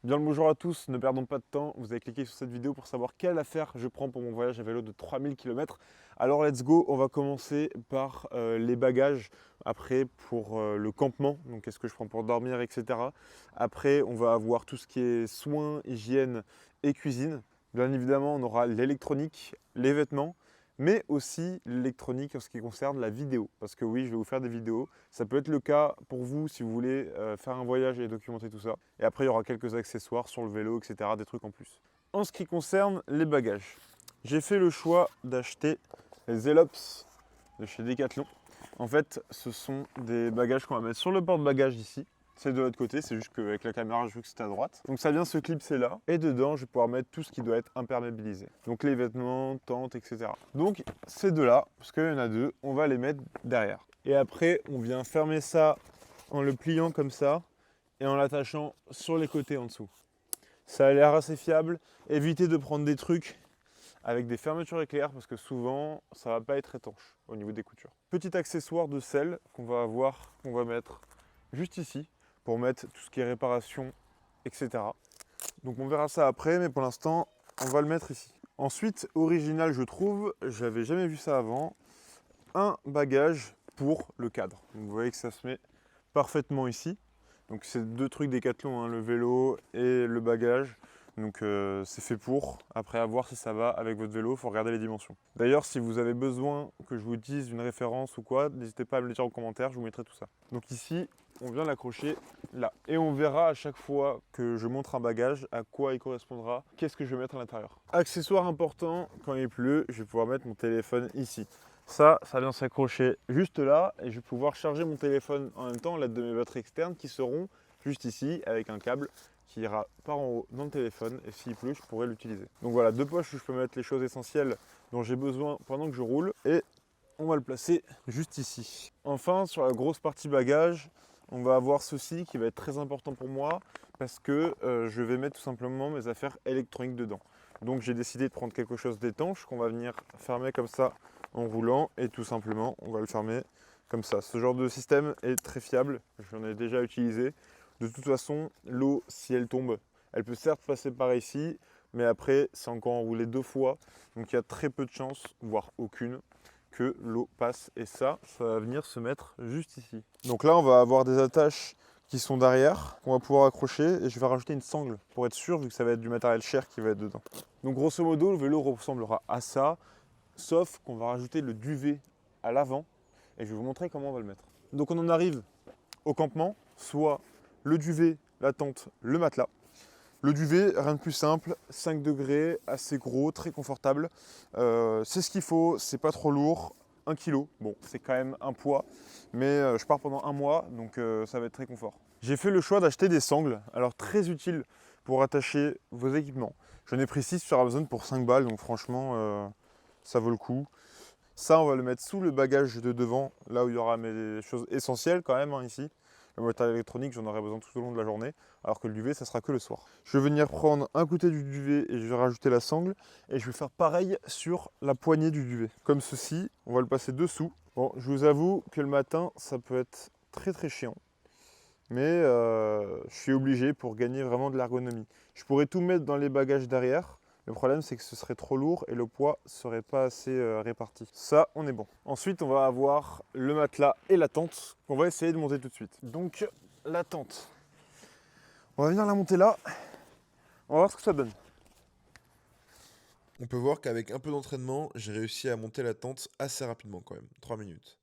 Bien le bonjour à tous, ne perdons pas de temps, vous avez cliqué sur cette vidéo pour savoir quelle affaire je prends pour mon voyage à vélo de 3000 km. Alors let's go, on va commencer par les bagages, après pour le campement, donc qu'est-ce que je prends pour dormir, etc. Après on va avoir tout ce qui est soins, hygiène et cuisine. Bien évidemment on aura l'électronique, les vêtements, mais aussi l'électronique en ce qui concerne la vidéo. Parce que oui, je vais vous faire des vidéos. Ça peut être le cas pour vous si vous voulez faire un voyage et documenter tout ça. Et après, il y aura quelques accessoires sur le vélo, etc. Des trucs en plus. En ce qui concerne les bagages, j'ai fait le choix d'acheter les Zelops de chez Decathlon. En fait, ce sont des bagages qu'on va mettre sur le porte-bagages ici. C'est de l'autre côté, c'est juste qu'avec la caméra, je veux que c'est à droite. Donc ça vient se clipser là. Et dedans, je vais pouvoir mettre tout ce qui doit être imperméabilisé. Donc les vêtements, tentes, etc. Donc ces deux-là, parce qu'il y en a deux, on va les mettre derrière. Et après, on vient fermer ça en le pliant comme ça et en l'attachant sur les côtés en dessous. Ça a l'air assez fiable. Évitez de prendre des trucs avec des fermetures éclair parce que souvent, ça va pas être étanche au niveau des coutures. Petit accessoire de sel qu'on va avoir, qu'on va mettre juste ici, pour mettre tout ce qui est réparation, etc. Donc on verra ça après, mais pour l'instant, on va le mettre ici. Ensuite, original je trouve, j'avais jamais vu ça avant, un bagage pour le cadre. Donc vous voyez que ça se met parfaitement ici. Donc c'est deux trucs Décathlon, hein, le vélo et le bagage. Donc c'est fait pour. Après à voir si ça va avec votre vélo, il faut regarder les dimensions. D'ailleurs si vous avez besoin que je vous dise une référence ou quoi, n'hésitez pas à me le dire en commentaire, je vous mettrai tout ça. Donc ici, on vient l'accrocher là. Et on verra à chaque fois que je montre un bagage à quoi il correspondra, qu'est-ce que je vais mettre à l'intérieur. Accessoire important, quand il pleut, je vais pouvoir mettre mon téléphone ici. Ça vient s'accrocher juste là et je vais pouvoir charger mon téléphone en même temps à l'aide de mes batteries externes qui seront juste ici avec un câble qui ira par en haut dans le téléphone et s'il pleut, je pourrai l'utiliser. Donc voilà, deux poches où je peux mettre les choses essentielles dont j'ai besoin pendant que je roule et on va le placer juste ici. Enfin, sur la grosse partie bagage, on va avoir ceci qui va être très important pour moi parce que je vais mettre tout simplement mes affaires électroniques dedans. Donc j'ai décidé de prendre quelque chose d'étanche qu'on va venir fermer comme ça en roulant et tout simplement on va le fermer comme ça. Ce genre de système est très fiable, j'en ai déjà utilisé. De toute façon, l'eau, si elle tombe, elle peut certes passer par ici, mais après c'est encore enroulé deux fois. Donc il y a très peu de chances, voire aucune, que l'eau passe. Et ça va venir se mettre juste ici. Donc là on va avoir des attaches qui sont derrière, qu'on va pouvoir accrocher et je vais rajouter une sangle pour être sûr vu que ça va être du matériel cher qui va être dedans. Donc grosso modo le vélo ressemblera à ça, sauf qu'on va rajouter le duvet à l'avant et je vais vous montrer comment on va le mettre. Donc on en arrive au campement, soit le duvet, la tente, le matelas. Le duvet, rien de plus simple, 5 degrés, assez gros, très confortable. C'est ce qu'il faut, c'est pas trop lourd, 1 kg. Bon, c'est quand même un poids, mais je pars pendant un mois, donc ça va être très confort. J'ai fait le choix d'acheter des sangles, alors très utiles pour attacher vos équipements. J'en ai pris 6 sur Amazon pour 5 balles, donc franchement, ça vaut le coup. Ça, on va le mettre sous le bagage de devant, là où il y aura mes choses essentielles quand même, hein, ici. Le matériel électronique, j'en aurai besoin tout au long de la journée, alors que le duvet, ça sera que le soir. Je vais venir prendre un côté du duvet et je vais rajouter la sangle. Et je vais faire pareil sur la poignée du duvet. Comme ceci, on va le passer dessous. Bon, je vous avoue que le matin, ça peut être très chiant. Mais je suis obligé pour gagner vraiment de l'ergonomie. Je pourrais tout mettre dans les bagages derrière. Le problème, c'est que ce serait trop lourd et le poids ne serait pas assez réparti. Ça, on est bon. Ensuite, on va avoir le matelas et la tente qu'on va essayer de monter tout de suite. Donc, la tente. On va venir la monter là. On va voir ce que ça donne. On peut voir qu'avec un peu d'entraînement, j'ai réussi à monter la tente assez rapidement quand même, 3 minutes.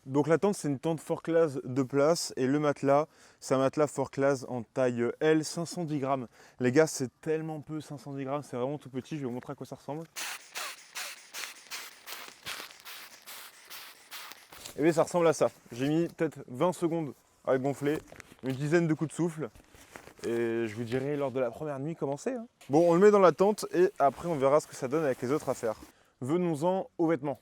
Donc la tente, c'est une tente Fort Class de place et le matelas, c'est un matelas Fort Class en taille L, 510 grammes. Les gars, c'est tellement peu, 510 grammes, c'est vraiment tout petit. Je vais vous montrer à quoi ça ressemble. Et bien ça ressemble à ça. J'ai mis peut-être 20 secondes à le gonfler, une dizaine de coups de souffle. Et je vous dirai lors de la première nuit comment c'est. Hein. Bon, on le met dans la tente et après on verra ce que ça donne avec les autres affaires. Venons-en aux vêtements.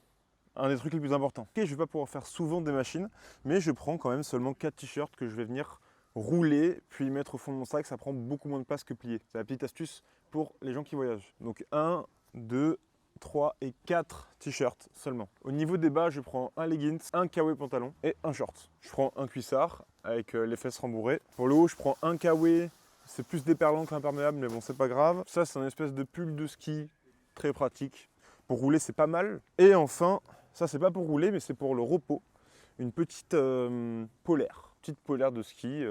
Un des trucs les plus importants. Ok, je ne vais pas pouvoir faire souvent des machines, mais je prends quand même seulement 4 t-shirts que je vais venir rouler, puis mettre au fond de mon sac. Ça prend beaucoup moins de place que plier. C'est la petite astuce pour les gens qui voyagent. Donc 1, 2, 3 et 4 t-shirts seulement. Au niveau des bas, je prends un leggings, un kawaii pantalon et un short. Je prends un cuissard avec les fesses rembourrées. Pour le haut, je prends un kawaii, C'est plus déperlant qu'imperméable, mais bon, c'est pas grave. Ça, c'est un espèce de pull de ski très pratique. Pour rouler, c'est pas mal. Et enfin, ça, c'est pas pour rouler, mais c'est pour le repos. Une petite petite polaire de ski.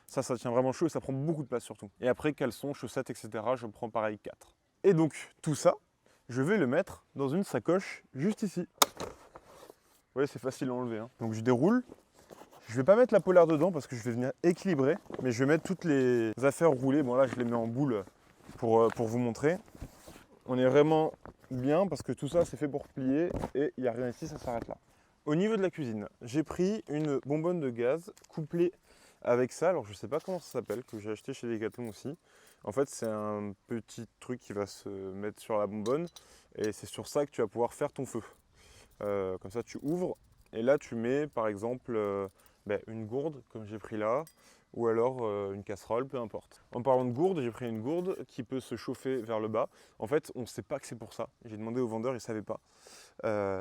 Ça tient vraiment chaud et ça prend beaucoup de place surtout. Et après, caleçon, chaussettes, etc., je prends pareil 4. Et donc, tout ça, je vais le mettre dans une sacoche juste ici. Vous voyez, c'est facile à enlever. Hein. Donc, je déroule. Je vais pas mettre la polaire dedans parce que je vais venir équilibrer, mais je vais mettre toutes les affaires roulées. Bon, là, je les mets en boule pour vous montrer. On est vraiment bien parce que tout ça, c'est fait pour plier et il n'y a rien ici, ça s'arrête là. Au niveau de la cuisine, j'ai pris une bonbonne de gaz couplée avec ça. Alors, je ne sais pas comment ça s'appelle, que j'ai acheté chez Decathlon aussi. En fait, c'est un petit truc qui va se mettre sur la bonbonne et c'est sur ça que tu vas pouvoir faire ton feu. Comme ça, tu ouvres et là, tu mets par exemple une gourde, comme j'ai pris là, ou alors une casserole, peu importe. En parlant de gourde, j'ai pris une gourde qui peut se chauffer vers le bas. En fait, on ne sait pas que c'est pour ça. J'ai demandé au vendeur, il ne savait pas.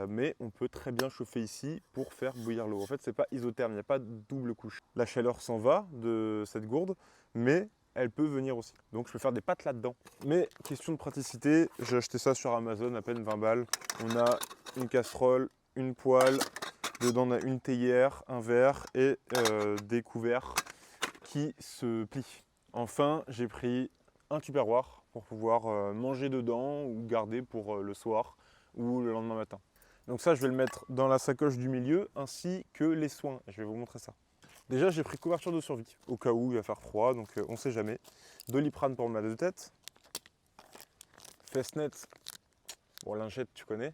Mais on peut très bien chauffer ici pour faire bouillir l'eau. En fait, c'est pas isotherme, il n'y a pas de double couche. La chaleur s'en va de cette gourde, mais elle peut venir aussi. Donc je peux faire des pâtes là-dedans. Mais question de praticité, j'ai acheté ça sur Amazon, à peine 20 balles. On a une casserole, une poêle, dedans on a une théière, un verre et des couverts qui se plient. Enfin, j'ai pris un tupperware pour pouvoir manger dedans ou garder pour le soir ou le lendemain matin. Donc ça, je vais le mettre dans la sacoche du milieu ainsi que les soins. Je vais vous montrer ça. Déjà, j'ai pris couverture de survie au cas où il va faire froid, donc on ne sait jamais. Doliprane pour le mal de tête. Fessnet, bon, lingette, tu connais.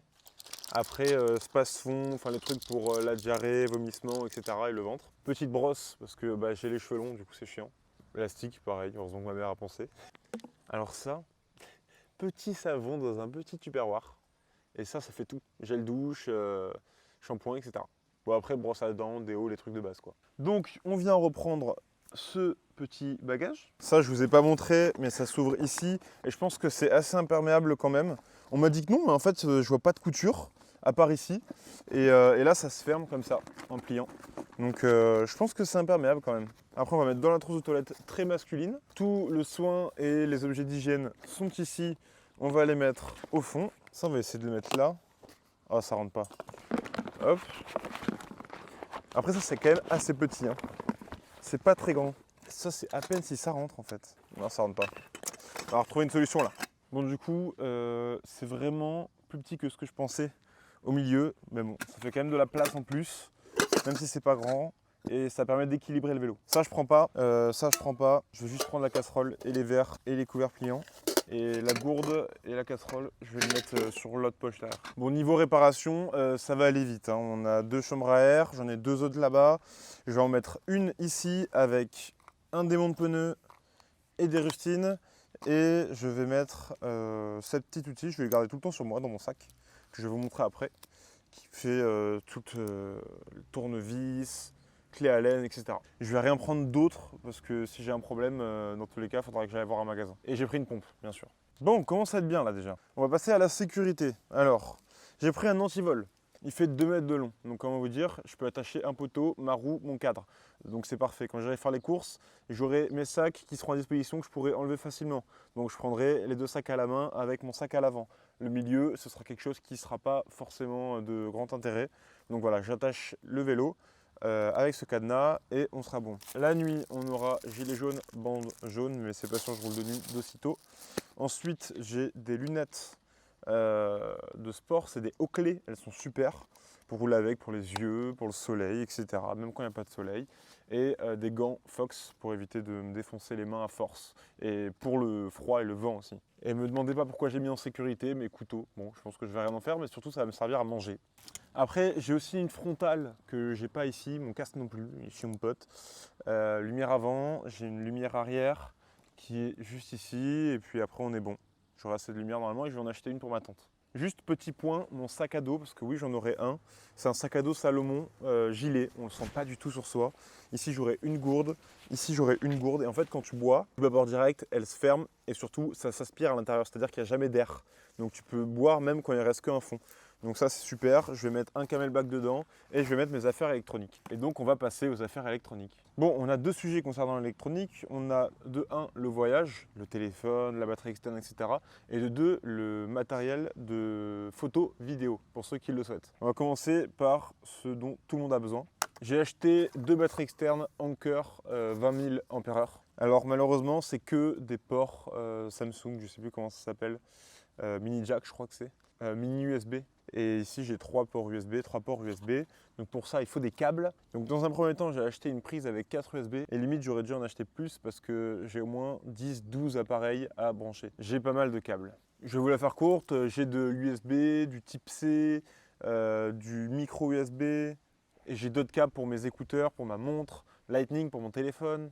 Après, space-fond, enfin les trucs pour la diarrhée, vomissement, etc. et le ventre. Petite brosse, parce que j'ai les cheveux longs, du coup c'est chiant. Élastique, pareil, heureusement que ma mère a pensé. Alors ça, petit savon dans un petit tupperware. Et ça fait tout. Gel douche, shampoing, etc. Bon après, brosse à dents, déo, les trucs de base quoi. Donc, on vient reprendre ce petit bagage. Ça, je vous ai pas montré, mais ça s'ouvre ici. Et je pense que c'est assez imperméable quand même. On m'a dit que non, mais en fait, je vois pas de couture, à part ici. Et là, ça se ferme comme ça, en pliant. Donc, je pense que c'est imperméable quand même. Après, on va mettre dans la trousse de toilette très masculine. Tout le soin et les objets d'hygiène sont ici. On va les mettre au fond. Ça, on va essayer de les mettre là. Ah, ça rentre pas. Hop. Après, ça, c'est quand même assez petit. Hein. C'est pas très grand. Ça, c'est à peine si ça rentre en fait. Non, ça rentre pas. On va retrouver une solution là. Bon, du coup, c'est vraiment plus petit que ce que je pensais au milieu. Mais bon, ça fait quand même de la place en plus, même si c'est pas grand. Et ça permet d'équilibrer le vélo. Ça, je prends pas. Ça, je prends pas. Je vais juste prendre la casserole et les verres et les couverts pliants. Et la gourde et la casserole, je vais le mettre sur l'autre poche derrière. Bon, niveau réparation, ça va aller vite. Hein. On a 2 chambres à air, j'en ai 2 autres là-bas. Je vais en mettre une ici avec un démon de pneus et des rustines. Et je vais mettre cette petite outil, je vais le garder tout le temps sur moi dans mon sac, que je vais vous montrer après, qui fait tout le tournevis, clé à laine, etc. Je vais rien prendre d'autre parce que si j'ai un problème, dans tous les cas, il faudra que j'aille voir un magasin. Et j'ai pris une pompe, bien sûr. Bon, on commence à être bien là déjà. On va passer à la sécurité. Alors, j'ai pris un antivol. Il fait 2 mètres de long. Donc comment vous dire, je peux attacher un poteau, ma roue, mon cadre. Donc c'est parfait. Quand j'irai faire les courses, j'aurai mes sacs qui seront à disposition que je pourrai enlever facilement. Donc je prendrai les 2 sacs à la main avec mon sac à l'avant. Le milieu, ce sera quelque chose qui ne sera pas forcément de grand intérêt. Donc voilà, j'attache le vélo avec ce cadenas et on sera bon. La nuit, on aura gilet jaune, bande jaune, mais c'est pas sûr, je roule de nuit d'aussitôt. Ensuite, j'ai des lunettes de sport, c'est des Oakley, elles sont super pour rouler avec, pour les yeux, pour le soleil, etc. Même quand il n'y a pas de soleil. Et des gants Fox pour éviter de me défoncer les mains à force. Et pour le froid et le vent aussi. Et me demandez pas pourquoi j'ai mis en sécurité mes couteaux. Bon, je pense que je vais rien en faire, mais surtout ça va me servir à manger. Après, j'ai aussi une frontale que j'ai pas ici, mon casque non plus, chez mon pote. Lumière avant, j'ai une lumière arrière qui est juste ici, et puis après on est bon. J'aurai assez de lumière normalement et je vais en acheter une pour ma tante. Juste petit point, mon sac à dos, parce que oui j'en aurai un. C'est un sac à dos Salomon gilet, on ne le sent pas du tout sur soi. Ici j'aurai une gourde, ici j'aurai une gourde. Et en fait quand tu bois, tu bois direct, elle se ferme et surtout ça s'aspire à l'intérieur, c'est-à-dire qu'il n'y a jamais d'air. Donc tu peux boire même quand il ne reste qu'un fond. Donc ça c'est super, je vais mettre un camelback dedans et je vais mettre mes affaires électroniques. Et donc on va passer aux affaires électroniques. Bon, on a deux sujets concernant l'électronique. On a de un, le voyage, le téléphone, la batterie externe, etc. Et de deux, le matériel de photo, vidéo, pour ceux qui le souhaitent. On va commencer par ce dont tout le monde a besoin. J'ai acheté deux batteries externes Anker 20 000 Ah. Alors malheureusement, c'est que des ports Samsung, je ne sais plus comment ça s'appelle, mini jack je crois que c'est, mini USB. Et ici j'ai trois ports USB. Donc pour ça il faut des câbles. Donc dans un premier temps j'ai acheté une prise avec 4 USB et limite j'aurais dû en acheter plus parce que j'ai au moins 10-12 appareils à brancher. J'ai pas mal de câbles. Je vais vous la faire courte, j'ai de l'USB, du type C, du micro USB et j'ai d'autres câbles pour mes écouteurs, pour ma montre, Lightning pour mon téléphone.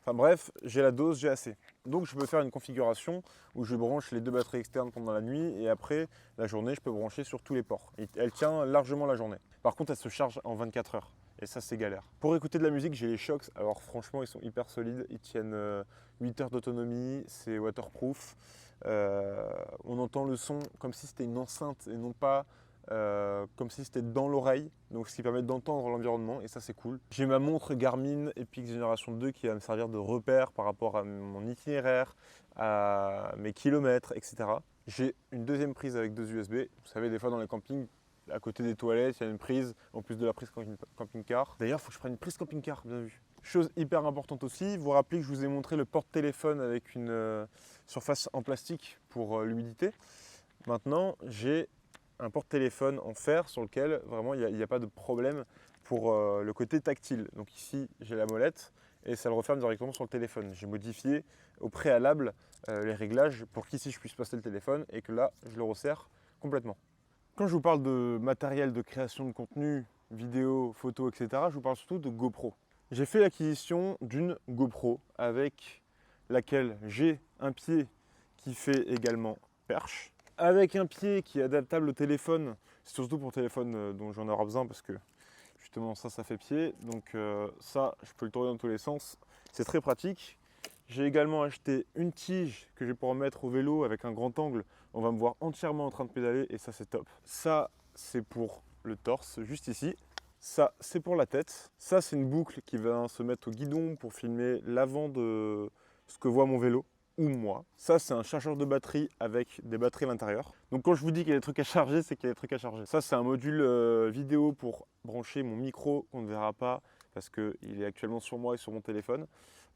Enfin bref, j'ai la dose, j'ai assez. Donc je peux faire une configuration où je branche les deux batteries externes pendant la nuit et après la journée je peux brancher sur tous les ports. Et elle tient largement la journée. Par contre elle se charge en 24 heures et ça c'est galère. Pour écouter de la musique j'ai les Shokz, alors franchement ils sont hyper solides, ils tiennent 8 heures d'autonomie, c'est waterproof. On entend le son comme si c'était une enceinte et non pas comme si c'était dans l'oreille, donc ce qui permet d'entendre l'environnement et ça c'est cool. J'ai ma montre Garmin Epic Génération 2 qui va me servir de repère par rapport à mon itinéraire, à mes kilomètres, etc. J'ai une deuxième prise avec deux USB. Vous savez, des fois dans les campings, à côté des toilettes, il y a une prise, en plus de la prise camping-car. D'ailleurs, il faut que je prenne une prise camping-car, bien vu. Chose hyper importante aussi, vous vous rappelez que je vous ai montré le porte-téléphone avec une surface en plastique pour l'humidité. Maintenant, j'ai un porte-téléphone en fer sur lequel vraiment il n'y a pas de problème pour le côté tactile. Donc ici j'ai la molette et ça le referme directement sur le téléphone. J'ai modifié au préalable les réglages pour qu'ici je puisse passer le téléphone et que là je le resserre complètement. Quand je vous parle de matériel de création de contenu, vidéo, photo, etc., je vous parle surtout de GoPro. J'ai fait l'acquisition d'une GoPro avec laquelle j'ai un pied qui fait également perche, avec un pied qui est adaptable au téléphone, c'est surtout pour téléphone dont j'en aurai besoin parce que justement ça fait pied, donc ça je peux le tourner dans tous les sens, c'est très pratique. J'ai également acheté une tige que je vais pouvoir mettre au vélo avec un grand angle, on va me voir entièrement en train de pédaler et ça c'est top. Ça c'est pour le torse, juste ici. Ça c'est pour la tête. Ça c'est une boucle qui va se mettre au guidon pour filmer l'avant de ce que voit mon vélo ou moi. Ça c'est un chargeur de batterie avec des batteries à l'intérieur. Donc quand je vous dis qu'il y a des trucs à charger, c'est qu'il y a des trucs à charger. Ça c'est un module vidéo pour brancher mon micro qu'on ne verra pas parce qu'il est actuellement sur moi et sur mon téléphone.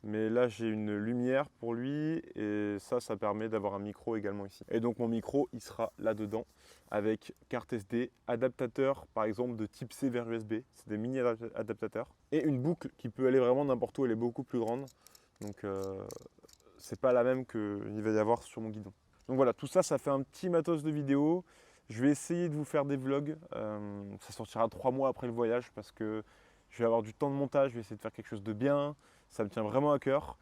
Mais là j'ai une lumière pour lui et ça permet d'avoir un micro également ici. Et donc mon micro il sera là-dedans avec carte SD, adaptateur par exemple de type C vers USB, c'est des mini adaptateurs. Et une boucle qui peut aller vraiment n'importe où, elle est beaucoup plus grande. Donc c'est pas la même qu'il va y avoir sur mon guidon. Donc voilà, tout ça, ça fait un petit matos de vidéo. Je vais essayer de vous faire des vlogs. Ça sortira 3 mois après le voyage parce que je vais avoir du temps de montage, je vais essayer de faire quelque chose de bien. Ça me tient vraiment à cœur.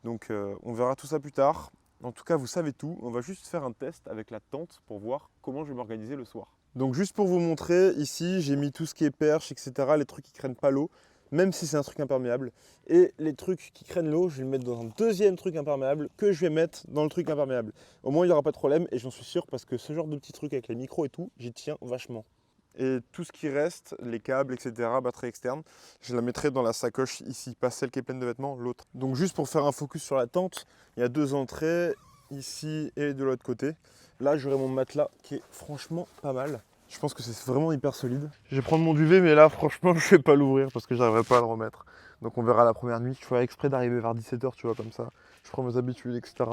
Donc on verra tout ça plus tard. En tout cas, vous savez tout. On va juste faire un test avec la tente pour voir comment je vais m'organiser le soir. Donc juste pour vous montrer, ici j'ai mis tout ce qui est perche, etc. Les trucs qui craignent pas l'eau, même si c'est un truc imperméable. Et les trucs qui craignent l'eau, je vais le mettre dans un deuxième truc imperméable que je vais mettre dans le truc imperméable. Au moins il n'y aura pas de problème et j'en suis sûr parce que ce genre de petits trucs avec les micros et tout, j'y tiens vachement. Et tout ce qui reste, les câbles, etc., batterie externe, je la mettrai dans la sacoche ici, pas celle qui est pleine de vêtements, l'autre. Donc juste pour faire un focus sur la tente, il y a deux entrées, ici et de l'autre côté. Là, j'aurai mon matelas qui est franchement pas mal. Je pense que c'est vraiment hyper solide. Je vais prendre mon duvet, mais là, franchement, je vais pas l'ouvrir parce que j'arriverai pas à le remettre. Donc on verra la première nuit. Je ferai exprès d'arriver vers 17 h, tu vois, comme ça. Je prends mes habitudes, etc.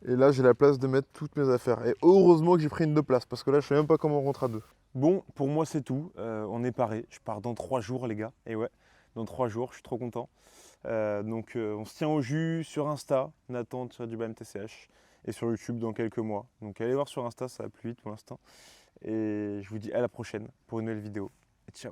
Et là, j'ai la place de mettre toutes mes affaires. Et heureusement que j'ai pris une deux places parce que là, je sais même pas comment on rentre à deux. Bon, pour moi, c'est tout. On est paré. Je pars dans 3 jours, les gars. Et ouais, dans 3 jours, je suis trop content. Donc, on se tient au jus sur Insta, Nathan-MTCH, et sur YouTube dans quelques mois. Donc, allez voir sur Insta, ça va plus vite pour l'instant. Et je vous dis à la prochaine pour une nouvelle vidéo. Et ciao!